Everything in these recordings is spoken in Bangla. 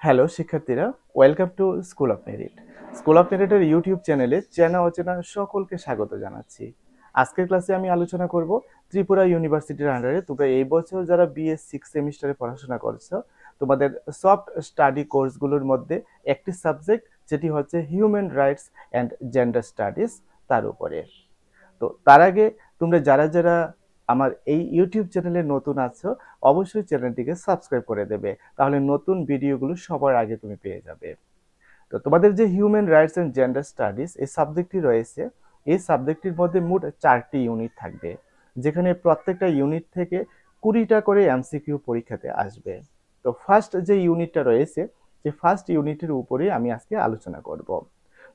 হ্যালো শিক্ষার্থীরা, welcome to school of merit. School of মেরিটের ইউটিউব চ্যানেলে চেনা অচেনা সকলকে স্বাগত জানাচ্ছি। আজকের ক্লাসে আমি আলোচনা করব ত্রিপুরা ইউনিভার্সিটির আন্ডারে তোমরা এই বছর যারা বিএস 6 সেমিস্টারে পড়াশোনা করছো, তোমাদের সফট স্টাডি কোর্সগুলোর মধ্যে একটি সাবজেক্ট যেটি হচ্ছে human rights and gender studies, তার উপরে। তো তার আগে তোমরা যারা যারা আমার এই ইউটিউব চ্যানেলে নতুন আছো, অবশ্যই চ্যানেলটিকে সাবস্ক্রাইব করে দেবে, তাহলে নতুন ভিডিওগুলো সবার আগে তুমি পেয়ে যাবে। তো তোমাদের যে human rights and gender studies এই সাবজেক্টটি রয়েছে, এই সাবজেক্টটির মধ্যে মোট 4টি ইউনিট থাকবে, যেখানে প্রত্যেকটা ইউনিট থেকে 20টা করে এমসিকিউ পরীক্ষাতে আসবে। তো ফার্স্ট যে ইউনিটটা রয়েছে, যে ফার্স্ট ইউনিটের উপরে আমি আজকে আলোচনা করব।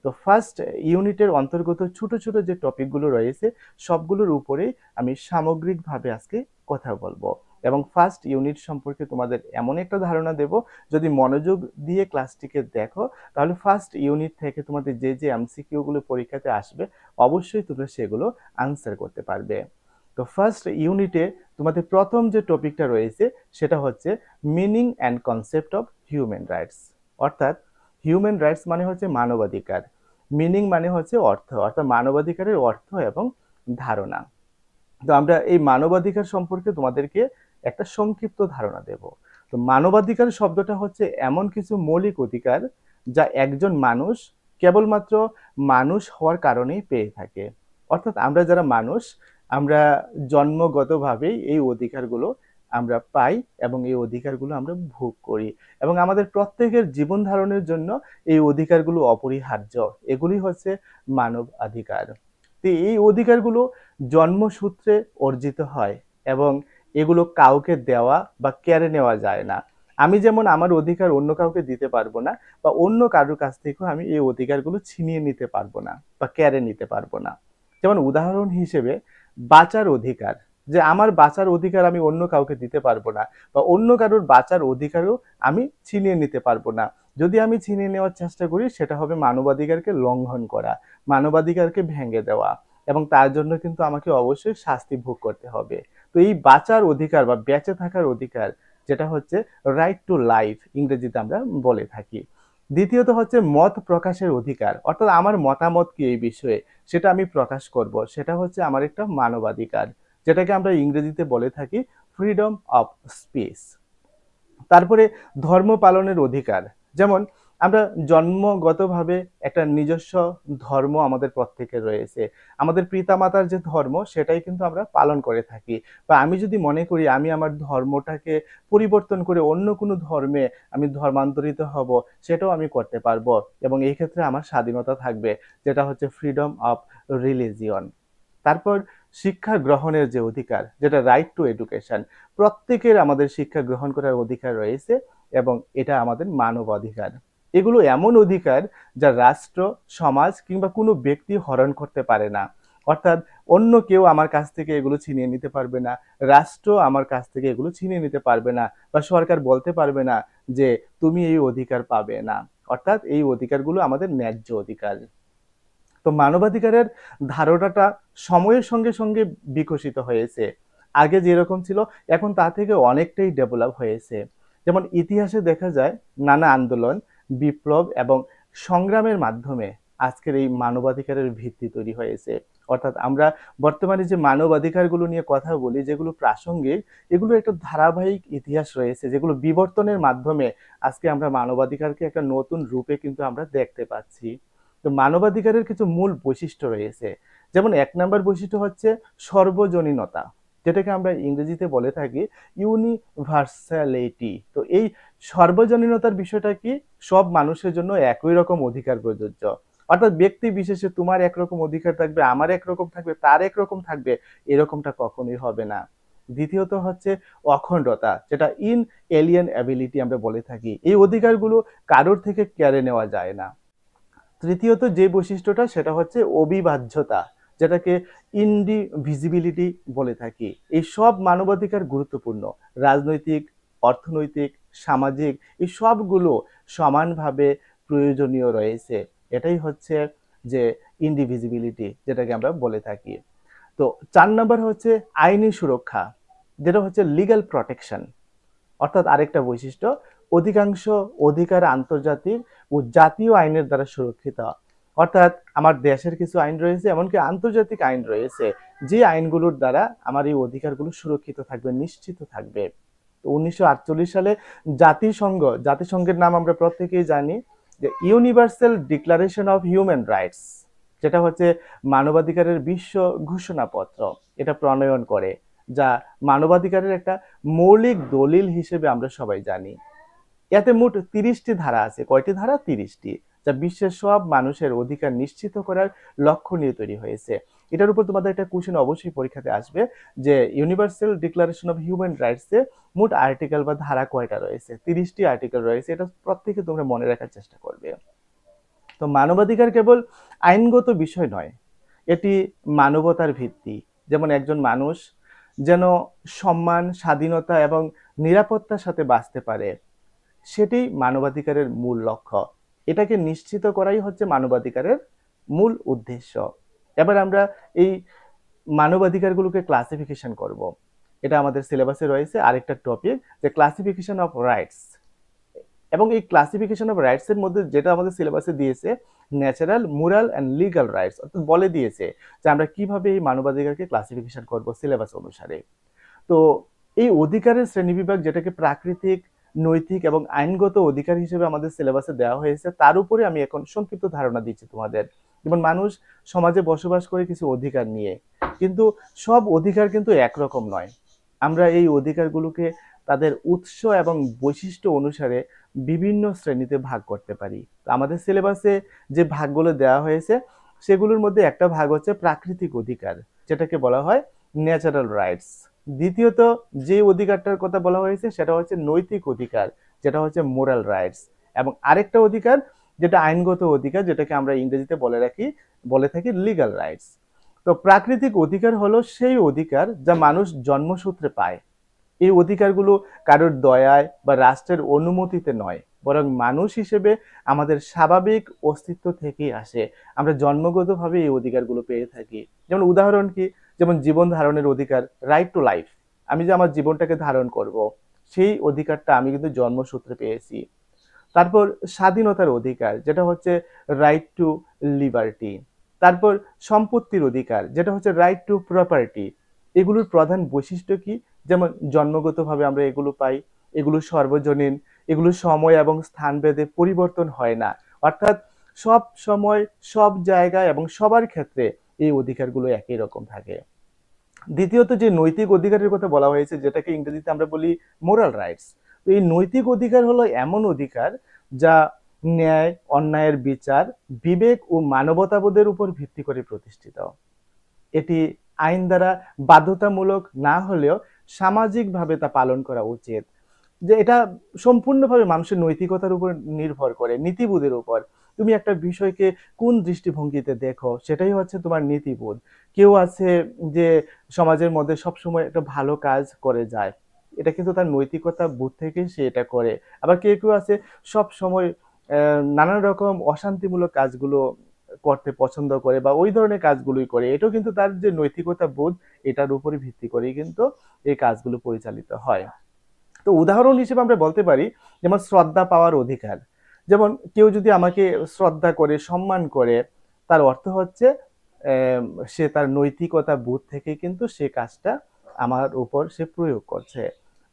তো ফার্স্ট ইউনিটের অন্তর্গত ছোট ছোট যে টপিকগুলো রয়েছে, সবগুলোর উপরেই আমি সামগ্রিকভাবে আজকে কথা বলবো, এবং ফার্স্ট ইউনিট সম্পর্কে তোমাদের এমন একটা ধারণা দেব, যদি মনোযোগ দিয়ে ক্লাসটিকে দেখো, তাহলে ফার্স্ট ইউনিট থেকে তোমাদের যে যে এমসিকিউ গুলো পরীক্ষাতে আসবে, অবশ্যই তোমরা সেগুলো আনসার করতে পারবে। তো ফার্স্ট ইউনিটে তোমাদের প্রথম যে টপিকটা রয়েছে, সেটা হচ্ছে meaning and concept of human rights. অর্থাৎ হিউম্যান রাইটস মানে হচ্ছে মানবাধিকার, মিনিং মানে হচ্ছে অর্থ, অর্থাৎ মানবাধিকারের অর্থ এবং ধারণা। তো আমরা এই মানবাধিকার সম্পর্কে তোমাদেরকে একটা সংক্ষিপ্ত ধারণা দেব। তো মানবাধিকার শব্দটা হচ্ছে এমন কিছু মৌলিক অধিকার যা একজন মানুষ কেবলমাত্র মানুষ হওয়ার কারণেই পেয়ে থাকে। অর্থাৎ আমরা যারা মানুষ, আমরা জন্মগতভাবেই এই অধিকারগুলো আমরা পাই, এবং এই অধিকারগুলো আমরা ভোগ করি, এবং আমাদের প্রত্যেকের জীবন ধারণের জন্য এই অধিকারগুলো অপরিহার্য। এগুলি হচ্ছে মানব অধিকার। তো এই অধিকারগুলো জন্মসূত্রে অর্জিত হয়, এবং এগুলো কাউকে দেওয়া বা কেড়ে নেওয়া যায় না। আমি যেমন আমার অধিকার অন্য কাউকে দিতে পারবো না, বা অন্য কারোর কাছ থেকেও আমি এই অধিকারগুলো ছিনিয়ে নিতে পারবো না বা কেড়ে নিতে পারবো না। যেমন উদাহরণ হিসেবে বাঁচার অধিকার, যে আমার বাঁচার অধিকার আমি অন্য কাউকে দিতে পারবো না, বা অন্য কারোর বাঁচার অধিকারও আমি ছিনিয়ে নিতে পারবো না। যদি আমি ছিনিয়ে নেওয়ার চেষ্টা করি, সেটা হবে মানবাধিকারকে লঙ্ঘন করা, মানবাধিকারকে ভেঙে দেওয়া, এবং তার জন্য কিন্তু আমাকে অবশ্যই শাস্তি ভোগ করতে হবে। তো এই বাঁচার অধিকার বা বেঁচে থাকার অধিকার, যেটা হচ্ছে রাইট টু লাইফ ইংরেজিতে আমরা বলে থাকি। দ্বিতীয়ত হচ্ছে মত প্রকাশের অধিকার, অর্থাৎ আমার মতামত কি এই বিষয়ে, সেটা আমি প্রকাশ করব, সেটা হচ্ছে আমার একটা মানবাধিকার, যেটাকে আমরা ইংরেজিতে বলে থাকি ফ্রিডম অফ স্পিচ। তারপরে ধর্ম পালনের অধিকার, যেমন আমরা জন্মগতভাবে একটা নিজস্ব ধর্ম আমাদের প্রত্যেকের রয়েছে। আমাদের পিতামাতার যে ধর্ম, সেটাই কিন্তু আমরা পালন করে থাকি। বা আমি যদি মনে করি আমি আমার ধর্মটাকে পরিবর্তন করে অন্য কোনো ধর্মে আমি ধর্মান্তরিত হব, সেটাও আমি করতে পারবো, এবং এই ক্ষেত্রে আমার স্বাধীনতা থাকবে, যেটা হচ্ছে ফ্রিডম অফ রিলিজিয়ন। তারপর শিক্ষা গ্রহণের যে অধিকার, যেটা রাইট টু এডুকেশন, প্রত্যেকের আমাদের শিক্ষা গ্রহণ করার অধিকার রয়েছে, এবং এটা আমাদের মানব অধিকার। এগুলো এমন অধিকার যা রাষ্ট্র, সমাজ কিংবা কোনো ব্যক্তি হরণ করতে পারে না। অর্থাৎ অন্য কেউ আমার কাছ থেকে এগুলো ছিনিয়ে নিতে পারবে না, রাষ্ট্র আমার কাছ থেকে এগুলো ছিনিয়ে নিতে পারবে না, বা সরকার বলতে পারবে না যে তুমি এই অধিকার পাবে না। অর্থাৎ এই অধিকারগুলো আমাদের ন্যায্য অধিকার। তো মানবাধিকারের ধারণাটা সময়ের সঙ্গে সঙ্গে বিকশিত হয়েছে। আগে যেরকম ছিল, এখন তা থেকে অনেকটাই ডেভেলপ হয়েছে। যেমন ইতিহাসে দেখা যায়, নানা আন্দোলন, বিপ্লব এবং সংগ্রামের মাধ্যমে আজকের এই মানবাধিকারের ভিত্তি তৈরি হয়েছে। অর্থাৎ আমরা বর্তমানে যে মানবাধিকারগুলো নিয়ে কথা বলি, যেগুলো প্রাসঙ্গিক, এগুলো একটা ধারাবাহিক ইতিহাস রয়েছে, যেগুলো বিবর্তনের মাধ্যমে আজকে আমরা মানবাধিকারকে একটা নতুন রূপে কিন্তু আমরা দেখতে পাচ্ছি। তো মানবাধিকারের কিছু মূল বৈশিষ্ট্য রয়েছে। যেমন 1 নম্বর বৈশিষ্ট্য হচ্ছে সর্বজনীনতা, যেটাকে আমরা ইংরেজিতে বলে থাকি ইউনিভার্সালিটি। তো এই সর্বজনীনতার বিষয়টা কি, সব মানুষের জন্য একই রকম অধিকার প্রযোজ্য। অর্থাৎ ব্যক্তি বিশেষে তোমার একরকম অধিকার থাকবে, আমার একরকম থাকবে, তার একরকম থাকবে, এরকমটা কখনোই হবে না। দ্বিতীয়ত হচ্ছে অখণ্ডতা, যেটা ইন এলিয়েন অ্যাবিলিটি আমরা বলে থাকি। এই অধিকারগুলো কারোর থেকে কেড়ে নেওয়া যায় না। তৃতীয়ত যে বৈশিষ্ট্যটা, সেটা হচ্ছে অবিভাজ্যতা, যেটাকে ইনডিভিজিবিলিটি বলে থাকি। এই সব মানবাধিকার গুরুত্বপূর্ণ, রাজনৈতিক, অর্থনৈতিক, সামাজিক, এই সবগুলো সমানভাবে প্রয়োজনীয় রয়েছে। এটাই হচ্ছে যে ইনডিভিজিবিলিটি, যেটাকে আমরা বলে থাকি। তো 4 নম্বর হচ্ছে আইনি সুরক্ষা, যেটা হচ্ছে লিগ্যাল প্রটেকশন। অর্থাৎ আরেকটা বৈশিষ্ট্য, অধিকাংশ অধিকার আন্তর্জাতিক ও জাতীয় আইনের দ্বারা সুরক্ষিত। অর্থাৎ আমার দেশের কিছু আইন রয়েছে, এমনকি আন্তর্জাতিক আইন রয়েছে, যে আইনগুলোর দ্বারা আমার এই অধিকারগুলো সুরক্ষিত থাকবে, নিশ্চিত থাকবে। 1948 সালে জাতিসংঘের নাম আমরা প্রত্যেকেই জানি, যে universal declaration of human rights, যেটা হচ্ছে মানবাধিকারের বিশ্ব ঘোষণাপত্র, এটা প্রণয়ন করে, যা মানবাধিকারের একটা মৌলিক দলিল হিসেবে আমরা সবাই জানি। এতে মোট 30টি ধারা আছে। কয়টি ধারা? 30টি, যা বিশ্বের সব মানুষের অধিকার নিশ্চিত করার লক্ষ্য নিয়ে তৈরি হয়েছে। এটার উপর তোমাদের একটা কোশ্চেন অবশ্যই পরীক্ষাতে আসবে, যে ইউনিভার্সাল ডিক্লারেশন অফ হিউম্যান রাইটসে মোট আর্টিকেল বা ধারা কয়টা রয়েছে? 30টি আর্টিকেল রয়েছে। এটা প্রত্যেকে তোমরা মনে রাখার চেষ্টা করবে। তো মানবাধিকার কেবল আইনগত বিষয় নয়, এটি মানবতার ভিত্তি। যেমন একজন মানুষ যেন সম্মান, স্বাধীনতা এবং নিরাপত্তার সাথে বাঁচতে পারে, সেটি মানবাধিকারের মূল লক্ষ্য। এটাকে নিশ্চিত করাই হচ্ছে মানবাধিকারের মূল উদ্দেশ্য। এবার আমরা এই মানবাধিকারগুলোকে ক্লাসিফিকেশন করব। এটা আমাদের সিলেবাসে রয়েছে আরেকটা টপিক, যে ক্লাসিফিকেশন অফ রাইটস। এবং এই ক্লাসিফিকেশন অফ রাইটস এর মধ্যে যেটা আমাদের সিলেবাসে দিয়েছে, natural, moral and legal rights, অর্থাৎ বলে দিয়েছে যে আমরা কিভাবে এই মানবাধিকারকে ক্লাসিফিকেশন করব সিলেবাস অনুসারে। তো এই অধিকারের শ্রেণীবিভাগ, যেটাকে প্রাকৃতিক, নৈতিক এবং আইনগত অধিকার হিসেবে আমাদের সিলেবাসে দেওয়া হয়েছে, তার উপরে আমি এখন সংক্ষিপ্ত ধারণা দিচ্ছি তোমাদের। যেমন মানুষ সমাজে বসবাস করে কিছু অধিকার নিয়ে, কিন্তু সব অধিকার কিন্তু একরকম নয়। আমরা এই অধিকারগুলোকে তাদের উৎস এবং বৈশিষ্ট্য অনুসারে বিভিন্ন শ্রেণীতে ভাগ করতে পারি। আমাদের সিলেবাসে যে ভাগগুলো দেওয়া হয়েছে, সেগুলোর মধ্যে একটা ভাগ হচ্ছে প্রাকৃতিক অধিকার, যেটাকে বলা হয় ন্যাচারাল রাইটস। দ্বিতীয়ত যে অধিকারটার কথা বলা হয়েছে সেটা হচ্ছে নৈতিক অধিকার, যেটা হচ্ছে মোরাল রাইটস। এবং আরেকটা অধিকার যেটা আইনগত অধিকার, যেটাকে আমরা ইংরেজিতে বলে থাকি লিগ্যাল রাইটস। তো প্রাকৃতিক অধিকার হলো সেই অধিকার যা মানুষ জন্মসূত্রে পায়। এই অধিকারগুলো কারোর দয়ায় বা রাষ্ট্রের অনুমতিতে নয়, বরং মানুষ হিসেবে আমাদের স্বাভাবিক অস্তিত্ব থেকেই আসে। আমরা জন্মগতভাবে এই অধিকারগুলো পেয়ে থাকি। যেমন উদাহরণ কি? যেমন জীবন ধারণের অধিকার, রাইট টু লাইফ। আমি যে আমার জীবনটাকে ধারণ করব, সেই অধিকারটা আমি কিন্তু জন্মসূত্রে পেয়েছি। তারপর স্বাধীনতার অধিকার, যেটা হচ্ছে রাইট টু লিবার্টি। তারপর সম্পত্তির অধিকার, যেটা হচ্ছে রাইট টু প্রপার্টি। এগুলোর প্রধান বৈশিষ্ট্য কি? যেমন জন্মগতভাবে আমরা এগুলো পাই, এগুলো সর্বজনীন, এগুলো সময় এবং স্থান ভেদে পরিবর্তন হয় না। অর্থাৎ সব সময়, সব জায়গায় এবং সবার ক্ষেত্রে এই অধিকারগুলো একই রকম থাকে। দ্বিতীয়ত যে নৈতিক অধিকারের কথা বলা হয়েছে, যেটাকে ইংরেজিতে আমরা বলি মোরাল রাইটস। তো এই নৈতিক অধিকার হলো এমন অধিকার যা ন্যায়, অন্যায়ের বিচার, বিবেক ও মানবতাবোধের উপর ভিত্তি করে প্রতিষ্ঠিত। এটি আইন দ্বারা বাধ্যতামূলক না হলেও সামাজিকভাবে তা পালন করা উচিত। যে এটা সম্পূর্ণভাবে মানুষের নৈতিকতার উপর নির্ভর করে, নীতিবোধের উপর। তুমি একটা বিষয়কে কোন দৃষ্টিভঙ্গিতে দেখো, সেটাই হচ্ছে তোমার নীতিবোধ। কেউ আছে যে সমাজের মধ্যে সবসময় একটা ভালো কাজ করে যায়, এটা কিন্তু তার নৈতিকতা বোধ থেকে সে এটা করে। আবার কেউ কেউ আছে সব সময় নানান রকম অশান্তিমূলক কাজগুলো করতে পছন্দ করে বা ওই ধরনের কাজগুলোই করে। এটাও কিন্তু তার যে নৈতিকতা বোধ, এটার উপরে ভিত্তি করেই কিন্তু এই কাজগুলো পরিচালিত হয়। তো উদাহরণ হিসেবে আমরা বলতে পারি, যেমন শ্রদ্ধা পাওয়ার অধিকার। যেমন কেউ যদি আমাকে শ্রদ্ধা করে, সম্মান করে, তার অর্থ হচ্ছে সে তার নৈতিকতা বোধ থেকে কিন্তু সে কাজটা আমার উপর সে প্রয়োগ করছে।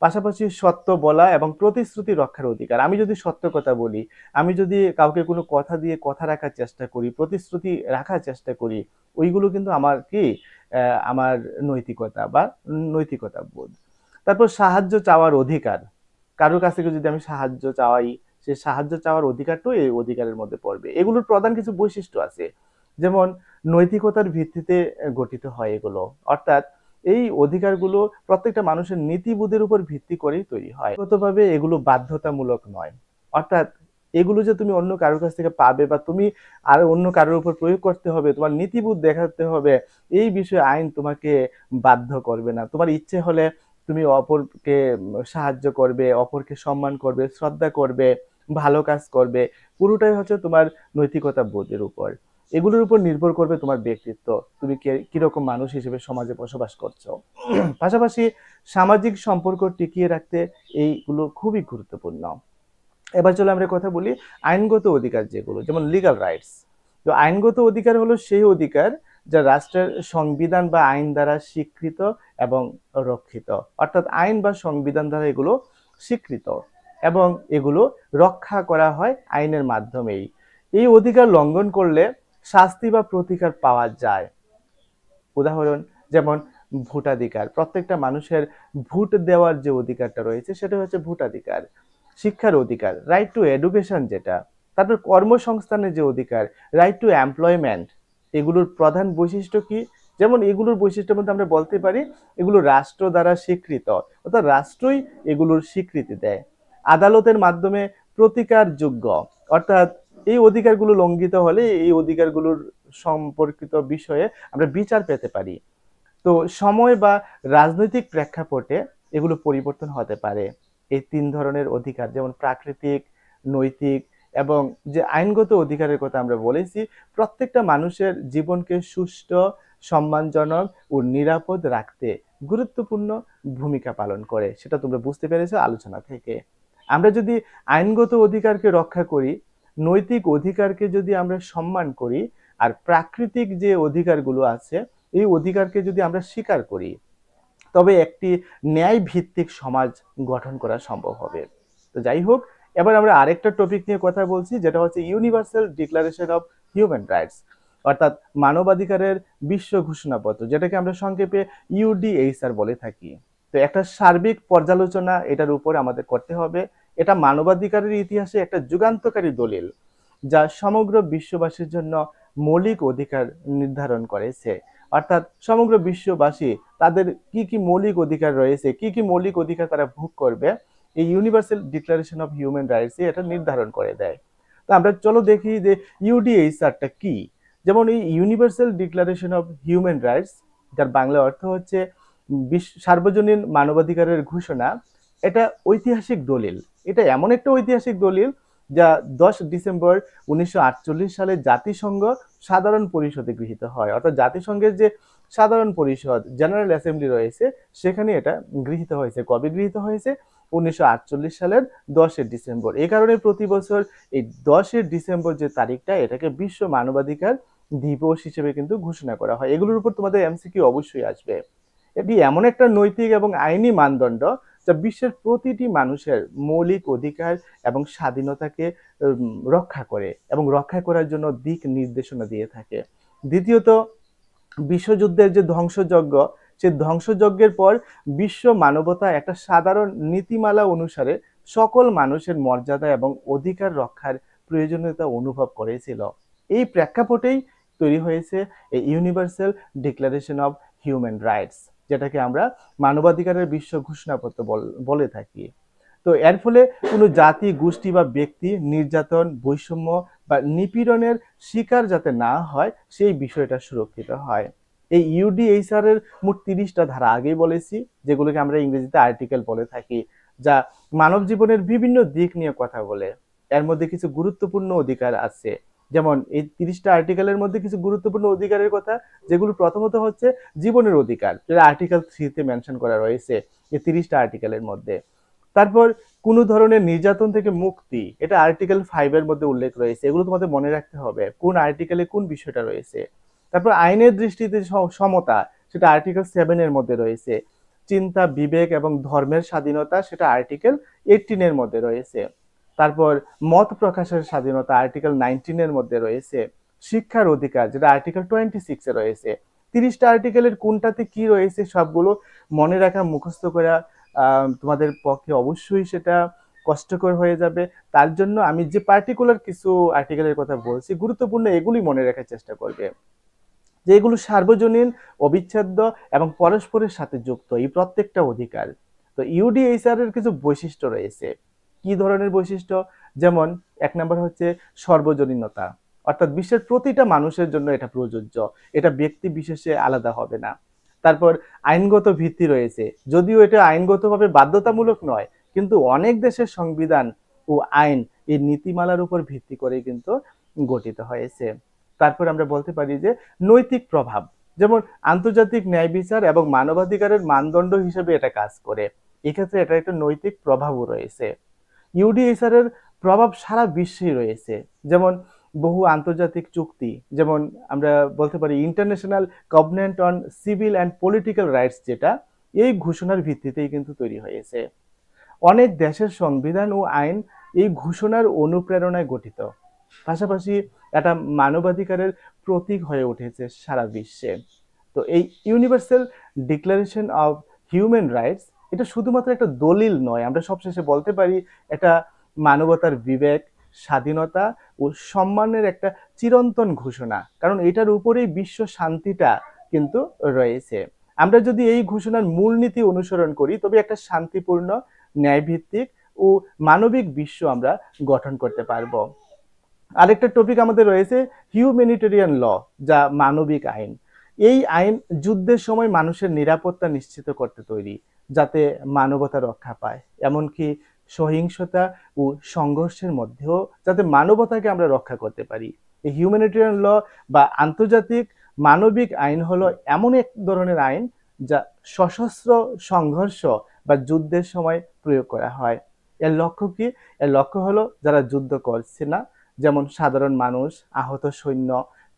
পাশাপাশি সত্য বলা এবং প্রতিশ্রুতি রক্ষার অধিকার। আমি যদি সত্য কথা বলি, আমি যদি কাউকে কোনো কথা দিয়ে কথা রাখার চেষ্টা করি, প্রতিশ্রুতি রাখার চেষ্টা করি, ওইগুলো কিন্তু আমার কি আমার নৈতিকতা বোধ। তারপর সাহায্য চাওয়ার অধিকার। কারোর কাছ থেকে যদি আমি সাহায্য চাওয়াই, সে সাহায্য চাওয়ার অধিকারটাও এই অধিকারের মধ্যে পড়বে। এগুলোর প্রধান কিছু বৈশিষ্ট্য আছে, যেমন নৈতিকতার ভিত্তিতে গঠিত হয় এগুলো। অর্থাৎ এই অধিকারগুলো প্রত্যেকটা মানুষের নীতিবোধের উপর ভিত্তি করেই তৈরি হয়। গতভাবে এগুলো বাধ্যতামূলক নয়। অর্থাৎ এগুলো যে তুমি অন্য কারোর কাছ থেকে পাবে বা তুমি আর অন্য কারোর উপর প্রয়োগ করতে হবে, তোমার নীতিবোধ দেখাতে হবে, এই বিষয়ে আইন তোমাকে বাধ্য করবে না। তোমার ইচ্ছে হলে তুমি অপরকে সাহায্য করবে, অপরকে সম্মান করবে, শ্রদ্ধা করবে, ভালো কাজ করবে। পুরোটাই হচ্ছে তোমার নৈতিকতা বোধের উপর। এগুলোর উপর নির্ভর করবে তোমার ব্যক্তিত্ব, তুমি কিরকম মানুষ হিসেবে সমাজে বসবাস করছো। পাশাপাশি সামাজিক সম্পর্ক টিকিয়ে রাখতে এইগুলো খুবই গুরুত্বপূর্ণ। এবার চলো আমরা কথা বলি আইনগত অধিকার যেগুলো, যেমন লিগাল রাইটস। তো আইনগত অধিকার হলো সেই অধিকার যা রাষ্ট্রের সংবিধান বা আইন দ্বারা স্বীকৃত এবং রক্ষিত, অর্থাৎ আইন বা সংবিধান দ্বারা এগুলো স্বীকৃত এবং এগুলো রক্ষা করা হয় আইনের মাধ্যমেই। এই অধিকার লঙ্ঘন করলে শাস্তি বা প্রতিকার পাওয়া যায়। উদাহরণ যেমন ভোটাধিকার, প্রত্যেকটা মানুষের ভোট দেওয়ার যে অধিকারটা রয়েছে সেটা হচ্ছে ভোটাধিকার। শিক্ষার অধিকার, রাইট টু এডুকেশন যেটা। তারপর কর্মসংস্থানের যে অধিকার, রাইট টু এমপ্লয়মেন্ট। এগুলোর প্রধান বৈশিষ্ট্য কি? যেমন এগুলোর বৈশিষ্ট্যের মধ্যে আমরা বলতে পারি এগুলো রাষ্ট্র দ্বারা স্বীকৃত, অর্থাৎ রাষ্ট্রই এগুলোর স্বীকৃতি দেয়। আদালতের মাধ্যমে প্রতিকারযোগ্য, অর্থাৎ এই অধিকারগুলো লঙ্ঘিত হলে এই অধিকারগুলোর সম্পর্কিত বিষয়ে আমরা বিচার পেতে পারি। তো সময় বা রাজনৈতিক প্রেক্ষাপটে এগুলো পরিবর্তন হতে পারে। এই ৩ ধরনের অধিকার, যেমন প্রাকৃতিক, নৈতিক এবং যে আইনগত অধিকারের কথা আমরা বলেছি, প্রত্যেকটা মানুষের জীবনকে সুষ্ঠু, সম্মানজনক ও নিরাপদ রাখতে গুরুত্বপূর্ণ ভূমিকা পালন করে। সেটা তোমরা বুঝতে পেরেছো আলোচনা থেকে। আমরা যদি আইনগত অধিকারকে রক্ষা করি, নৈতিক অধিকারকে যদি আমরা সম্মান করি, আর প্রাকৃতিক যে অধিকারগুলো আছে এই অধিকারকে যদি আমরা স্বীকার করি, তবে একটি ন্যায় ভিত্তিক সমাজ গঠন করা সম্ভব হবে। তো যাই হোক, এবার আমরা আরেকটা টপিক নিয়ে কথা বলছি, যেটা হচ্ছে universal declaration of human rights, অর্থাৎ মানবাধিকারের বিশ্ব ঘোষণাপত্র, যেটাকে আমরা সংক্ষেপে ইউডিএইচআর বলে থাকি। তো একটা সার্বিক পর্যালোচনা এটার উপর আমাদের করতে হবে। এটা মানবাধিকারের ইতিহাসে একটা যুগান্তকারী দলিল, যা সমগ্র বিশ্ববাসীর জন্য মৌলিক অধিকার নির্ধারণ করেছে। অর্থাৎ সমগ্র বিশ্ববাসী তাদের কি কি মৌলিক অধিকার রয়েছে, কি কি মৌলিক অধিকার তারা ভোগ করবে, এই universal declaration of human rights এটা নির্ধারণ করে দেয়। তো আমরা চলো দেখি যে ইউডিএইচআরটা কি। যেমন এই universal declaration of human rights, যার বাংলা অর্থ হচ্ছে সার্বজনীন মানবাধিকারের ঘোষণা, এটা ঐতিহাসিক দলিল। এটা এমন একটা ঐতিহাসিক দলিল যা 10 ডিসেম্বর 1948 সালে জাতিসংঘ সাধারণ পরিষদে গৃহীত হয়। অর্থাৎ জাতিসংঘের যে সাধারণ পরিষদ, জেনারেল অ্যাসেম্বলি রয়েছে, সেখানে এটা গৃহীত হয়েছে। কবে গৃহীত হয়েছে? 1948 সালের 10 ডিসেম্বর। এই কারণে প্রতি বছর এই 10 ডিসেম্বর যে তারিখটা, এটাকে বিশ্ব মানবাধিকার দিবস হিসেবে কিন্তু ঘোষণা করা হয়। এগুলোর উপর তোমাদের এমসিকিউ অবশ্যই আসবে। এটি এমন একটা নৈতিক এবং আইনি মানদণ্ড যা বিশ্বের প্রতিটি মানুষের মৌলিক অধিকার এবং স্বাধীনতাকে রক্ষা করে এবং রক্ষা করার জন্য দিক নির্দেশনা দিয়ে থাকে। দ্বিতীয়ত, বিশ্বযুদ্ধের যে ধ্বংসযজ্ঞ, সেই ধ্বংসযজ্ঞের পর বিশ্ব মানবতা একটা সাধারণ নীতিমালা অনুসারে সকল মানুষের মর্যাদা এবং অধিকার রক্ষার প্রয়োজনীয়তা অনুভব করেছিল। এই প্রেক্ষাপটেই তৈরি হয়েছে এই universal declaration of human rights, যেটাকে আমরা মানবাধিকারের বিশ্ব ঘোষণাপত্র বলে থাকি। তো এর ফলে কোনো জাতি, গোষ্ঠী বা ব্যক্তি নির্যাতন, বৈষম্য বা নিপীড়নের শিকার যাতে না হয়, সেই বিষয়টা সুরক্ষিত হয়। এই ইউডিএইচআর এর মোট 30টা ধারা আগেই বলেছি, যেগুলোকে আমরা ইংরেজিতে আর্টিকেল বলে থাকি, যা মানব জীবনের বিভিন্ন দিক নিয়ে কথা বলে। এর মধ্যে কিছু গুরুত্বপূর্ণ অধিকার আছে, যেমন এই 30টা আর্টিকেলের মধ্যে কিছু গুরুত্বপূর্ণ অধিকারের কথা, যেগুলো প্রথমত হচ্ছে জীবনের অধিকার, যেটা আর্টিকেল 3-তে মেনশন করা রয়েছে এই 30টা আর্টিকেলের মধ্যে। তারপর কোনো ধরনের নির্যাতন থেকে মুক্তি, এটা আর্টিকেল 5 এর মধ্যে উল্লেখ রয়েছে। এগুলো তোমাদের মনে রাখতে হবে কোন আর্টিকেলে কোন বিষয়টা রয়েছে। তারপর আইনের দৃষ্টিতে সমতা, সেটা আর্টিকেল 7 এর মধ্যে রয়েছে। চিন্তা, বিবেক এবং ধর্মের স্বাধীনতা, সেটা আর্টিকেল 18 এর মধ্যে রয়েছে। তারপর মত প্রকাশের স্বাধীনতা আর্টিকেল 19 এর মধ্যে রয়েছে। শিক্ষার অধিকার, যেটা আর্টিকেল 26 এ রয়েছে। 30টা আর্টিকেলের কোনটাতে কি রয়েছে সবগুলো মনে রাখা, মুখস্থ করা তোমাদের পক্ষে অবশ্যই সেটা কষ্টকর হয়ে যাবে। তার জন্য আমি যে পার্টিকুলার কিছু আর্টিকেলের কথা বলছি, গুরুত্বপূর্ণ এগুলি মনে রাখার চেষ্টা করবে, যে এগুলো সার্বজনীন, অবিচ্ছেদ্য এবং পরস্পরের সাথে যুক্ত এই প্রত্যেকটা অধিকার। তো ইউডিএইচআর এর কিছু বৈশিষ্ট্য রয়েছে। কি ধরনের বৈশিষ্ট্য? যেমন 1 নম্বর হচ্ছে সর্বজনীনতা, অর্থাৎ বিশ্বের প্রতিটা মানুষের জন্য এটা প্রযোজ্য, এটা ব্যক্তি বিশেষে আলাদা হবে না। তারপর আইনগত ভিত্তি রয়েছে, যদিও এটা আইনগতভাবে বাধ্যতামূলক নয়, কিন্তু অনেক দেশের সংবিধান ও আইন এই নীতিমালার উপর ভিত্তি করে কিন্তু গঠিত হয়েছে। তারপর আমরা বলতে পারি যে নৈতিক প্রভাব, যেমন আন্তর্জাতিক ন্যায় বিচার এবং মানবাধিকারের মানদণ্ড হিসেবে এটা কাজ করে। এক্ষেত্রে এটা একটা নৈতিক প্রভাবও রয়েছে। ইউডিএইচআর এর প্রভাব সারা বিশ্বেই রয়েছে। যেমন বহু আন্তর্জাতিক চুক্তি, যেমন আমরা বলতে পারি international covenant on civil and political rights, যেটা এই ঘোষণার ভিত্তিতেই কিন্তু তৈরি হয়েছে। অনেক দেশের সংবিধান ও আইন এই ঘোষণার অনুপ্রেরণায় গঠিত। পাশাপাশি এটা মানবাধিকারের প্রতীক হয়ে উঠেছে সারা বিশ্বে। তো এই universal declaration of human rights এটা শুধুমাত্র একটা দলিল নয়, আমরা সবশেষে বলতে পারি এটা মানবতার বিবেক, স্বাধীনতা ও সম্মানের একটা চিরন্তন ঘোষণা, কারণ এটার উপরেই বিশ্ব শান্তিটা কিন্তু রয়েছে। আমরা যদি এই ঘোষণার মূলনীতি অনুসরণ করি তবে একটা শান্তিপূর্ণ, ন্যায়ভিত্তিক ও মানবিক বিশ্ব আমরা গঠন করতে পারবো। আরেকটা টপিক আমাদের রয়েছে হিউম্যানিটেরিয়ান ল, যা মানবিক আইন। এই আইন যুদ্ধের সময় মানুষের নিরাপত্তা নিশ্চিত করতে তৈরি, যাতে মানবতা রক্ষা পায়, এমনকি সহিংসতা ও সংঘর্ষের মধ্যেও যাতে মানবতাকে আমরা রক্ষা করতে পারি। এই হিউম্যানিটেরিয়ান ল বা আন্তর্জাতিক মানবিক আইন হলো এমন এক ধরনের আইন যা সশস্ত্র সংঘর্ষ বা যুদ্ধের সময় প্রয়োগ করা হয়। এর লক্ষ্য কি? এর লক্ষ্য হলো যারা যুদ্ধ করছে না, যেমন সাধারণ মানুষ, আহত সৈন্য,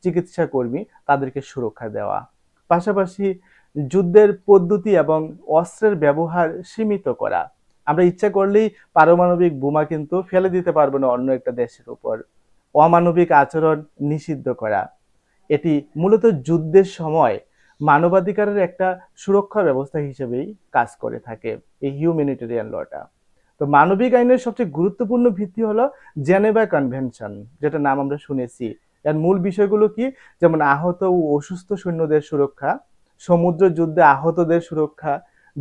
চিকিৎসা কর্মী, তাদেরকে সুরক্ষা দেওয়া। পাশাপাশি যুদ্ধের পদ্ধতি এবং অস্ত্রের ব্যবহার সীমিত করা। আমরা ইচ্ছা করলেই পারমাণবিক বোমা কিন্তু ফেলে দিতে পারবো না অন্য একটা দেশের উপর। অমানবিক আচরণ নিষিদ্ধ করা। এটি মূলত যুদ্ধের সময় মানবাধিকারের একটা সুরক্ষা ব্যবস্থা হিসেবেই কাজ করে থাকে এই হিউম্যানিটেরিয়ান লটা। তো মানবিক আইনের সবচেয়ে গুরুত্বপূর্ণ ভিত্তি হলো জেনেভা কনভেনশন, যেটা নাম আমরা শুনেছি। এর মূল বিষয়গুলো কি? যেমন আহত ও অসুস্থ সৈন্যদের সুরক্ষা, সমুদ্র যুদ্ধে আহতদের সুরক্ষা,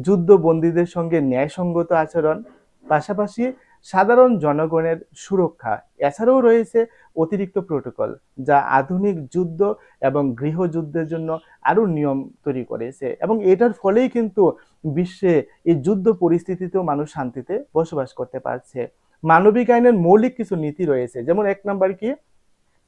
যুদ্ধবন্দীদের সঙ্গে ন্যায়সঙ্গত আচরণ, পাশাপাশি সাধারণ জনগণের সুরক্ষা। এছাড়াও রয়েছে অতিরিক্ত প্রোটোকল, যা আধুনিক যুদ্ধ এবং গৃহযুদ্ধের জন্য আরো নিয়ম তৈরি করেছে, এবং এটার ফলেই কিন্তু বিশ্বে এই যুদ্ধ পরিস্থিতিতেও মানুষ শান্তিতে বসবাস করতে পারছে। মানবিক আইনের মৌলিক কিছু নীতি রয়েছে, যেমন এক নাম্বার কি?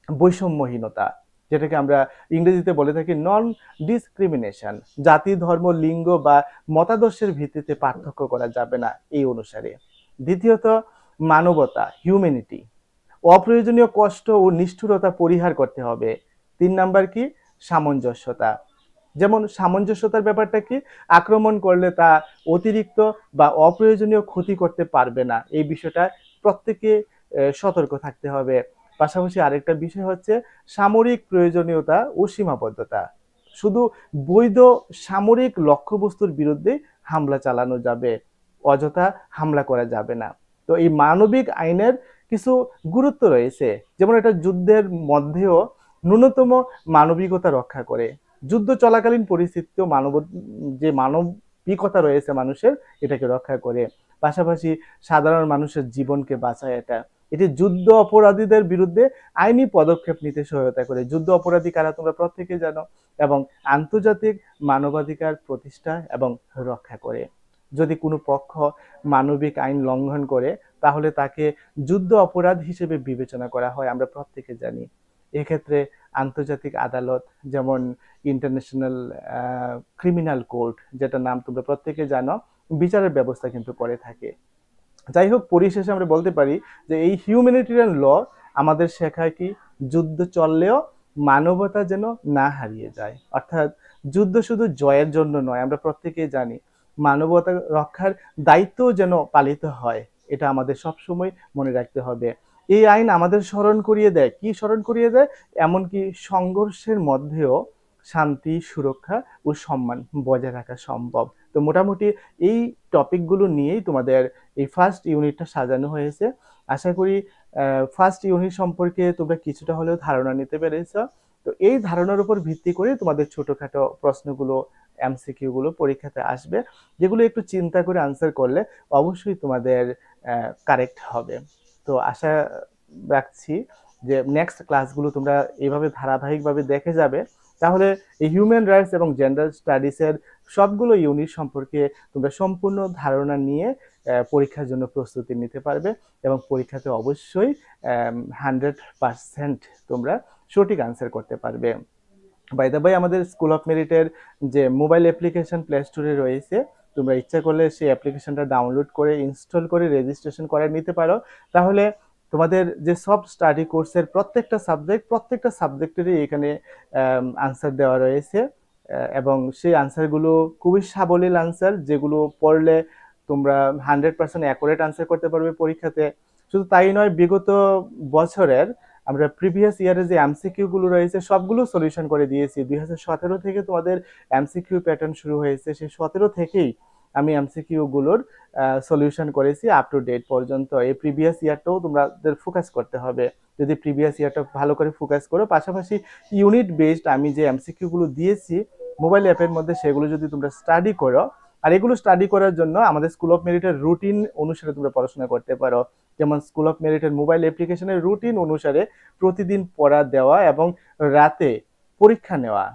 বৈষম্যহীনতা, যেটাকে আমরা ইংরেজিতে বলে থাকি নন ডিসক্রিমিনেশন। জাতি, ধর্ম, লিঙ্গ বা মতাদর্শের ভিত্তিতে পার্থক্য করা যাবে না এই অনুসারে। দ্বিতীয়ত, মানবতা, হিউম্যানিটি। অপ্রয়োজনীয় কষ্ট ও নিষ্ঠুরতা পরিহার করতে হবে। 3 নাম্বার কি? সামঞ্জস্যতা। যেমন সামঞ্জস্যতার ব্যাপারটা কি? আক্রমণ করলে তা অতিরিক্ত বা অপ্রয়োজনীয় ক্ষতি করতে পারবে না, এই বিষয়টা প্রত্যেকে সতর্ক থাকতে হবে। পাশাপাশি আরেকটা বিষয় হচ্ছে সামরিক প্রয়োজনীয়তা ও সীমাবদ্ধতা। শুধু বৈধ সামরিক লক্ষ্যবস্তুর বিরুদ্ধে হামলা চালানো যাবে, অযথা হামলা করা যাবে না। তো এই মানবিক আইনের কিছু গুরুত্ব রয়েছে, যেমন এটা যুদ্ধের মধ্যেও ন্যূনতম মানবিকতা রক্ষা করে। যুদ্ধ চলাকালীন পরিস্থিতিতেও যে মানবিকতা রয়েছে মানুষের, এটাকে রক্ষা করে। পাশাপাশি সাধারণ মানুষের জীবনকে বাঁচায় এটি যুদ্ধ অপরাধীদের বিরুদ্ধে আইনি পদক্ষেপ নিতে সহায়তা করে। যুদ্ধ অপরাধী কারা তোমরা প্রত্যেকে জানো, এবং আন্তর্জাতিক মানবাধিকার প্রতিষ্ঠা এবং রক্ষা করে। যদি কোনো পক্ষ মানবিক আইন লঙ্ঘন করে তাহলে তাকে যুদ্ধ অপরাধ হিসেবে বিবেচনা করা হয়, আমরা প্রত্যেকে জানি। এক্ষেত্রে আন্তর্জাতিক আদালত, যেমন ইন্টারন্যাশনাল ক্রিমিনাল কোর্ট, যেটা নাম তোমরা প্রত্যেকে জানো, বিচারের ব্যবস্থা কিন্তু করে থাকে। যাই হোক, পরিশেষে আমরা বলতে পারি যে এই হিউম্যানিটেরিয়ান ল আমাদের শেখায় কি? যুদ্ধ চললেও মানবতা যেন না হারিয়ে যায়। অর্থাৎ যুদ্ধ শুধু জয়ের জন্য নয়, আমরা প্রত্যেকেই জানি মানবতা রক্ষার দায়িত্ব যেন পালিত হয়, এটা আমাদের সবসময় মনে রাখতে হবে। এই আইন আমাদের স্মরণ করিয়ে দেয়, কি স্মরণ করিয়ে দেয়? এমনকি সংঘর্ষের মধ্যেও শান্তি, সুরক্ষা ও সম্মান বজায় রাখা সম্ভব। তো মোটামুটি এই টপিকগুলো নিয়েই তোমাদের এই ফার্স্ট ইউনিটটা সাজানো হয়েছে। আশা করি ফার্স্ট ইউনিট সম্পর্কে তোমরা কিছুটা হলেও ধারণা নিতে পেরেছ। তো এই ধারণার উপর ভিত্তি করে তোমাদের ছোটখাটো প্রশ্নগুলো, এমসিকিউ গুলো পরীক্ষাতে আসবে, যেগুলো একটু চিন্তা করে আনসার করলে অবশ্যই তোমাদের কারেক্ট হবে। তো আশা রাখছি যে নেক্সট ক্লাসগুলো তোমরা এইভাবে ধারাবাহিকভাবে দেখে যাবে, তাহলে এই হিউম্যান রাইটস এবং জেন্ডার স্টাডিজের সবগুলো ইউনিট সম্পর্কে তোমরা সম্পূর্ণ ধারণা নিয়ে পরীক্ষার জন্য প্রস্তুতি নিতে পারবে, এবং পরীক্ষাতে অবশ্যই 100% তোমরা সঠিক আনসার করতে পারবে। বাই দ্য বাই, আমাদের স্কুল অফ মেরিটের যে মোবাইল অ্যাপ্লিকেশন প্লে স্টোরে রয়েছে, তোমরা ইচ্ছা করলে সেই অ্যাপ্লিকেশনটা ডাউনলোড করে ইনস্টল করে রেজিস্ট্রেশন করে নিতে পারো। তাহলে তোমাদের যে সব স্টাডি কোর্সের প্রত্যেকটা সাবজেক্টেরই এখানে আনসার দেওয়া রয়েছে, এবং সেই আনসারগুলো খুবই সাবলীল আনসার, যেগুলো পড়লে তোমরা 100% অ্যাকুরেট আনসার করতে পারবে পরীক্ষাতে। শুধু তাই নয়, বিগত বছরের আমরা প্রিভিয়াস ইয়ারে যে এমসিকিউ গুলো রয়েছে সবগুলো সলিউশন করে দিয়েছি। 2017 থেকে তোমাদের এমসিকিউ প্যাটার্ন শুরু হয়েছে, সেই 17 থেকেই আমি এমসিকিউ গুলোর সলিউশন করেছি আপ টু ডেট পর্যন্ত। এই প্রিভিয়াস ইয়ারটাও তোমাদের ফোকাস করতে হবে। যদি প্রিভিয়াস ইয়ারটা ভালো করে ফোকাস করো, পাশাপাশি ইউনিট বেসড আমি যে এমসিকিউ গুলো দিয়েছি মোবাইল অ্যাপের মধ্যে, সেগুলো যদি তোমরা স্টাডি করো, আর এগুলো স্টাডি করার জন্য আমাদের স্কুল অফ মেরিটের রুটিন অনুসারে তোমরা পড়াশোনা করতে পারো। যেমন স্কুল অফ মেরিটের মোবাইল অ্যাপ্লিকেশনের রুটিন অনুসারে প্রতিদিন পড়া দেওয়া এবং রাতে পরীক্ষা নেওয়া,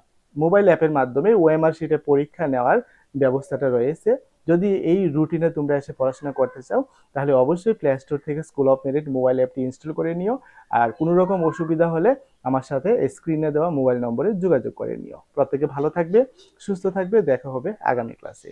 মোবাইল অ্যাপের মাধ্যমে ওএমআর শিটে পরীক্ষা নেওয়ার ব্যবস্থাটা রয়েছে। যদি এই রুটিনে তোমরা এসে পড়াশোনা করতে চাও, তাহলে অবশ্যই প্লে স্টোর থেকে স্কুল অফ মেরিট মোবাইল অ্যাপটি ইনস্টল করে নিও। আর কোনো রকম অসুবিধা হলে আমার সাথে স্ক্রিনে দেওয়া মোবাইল নম্বরে যোগাযোগ করে নিও। প্রত্যেকে ভালো থাকবে, সুস্থ থাকবে, দেখা হবে আগামী ক্লাসে।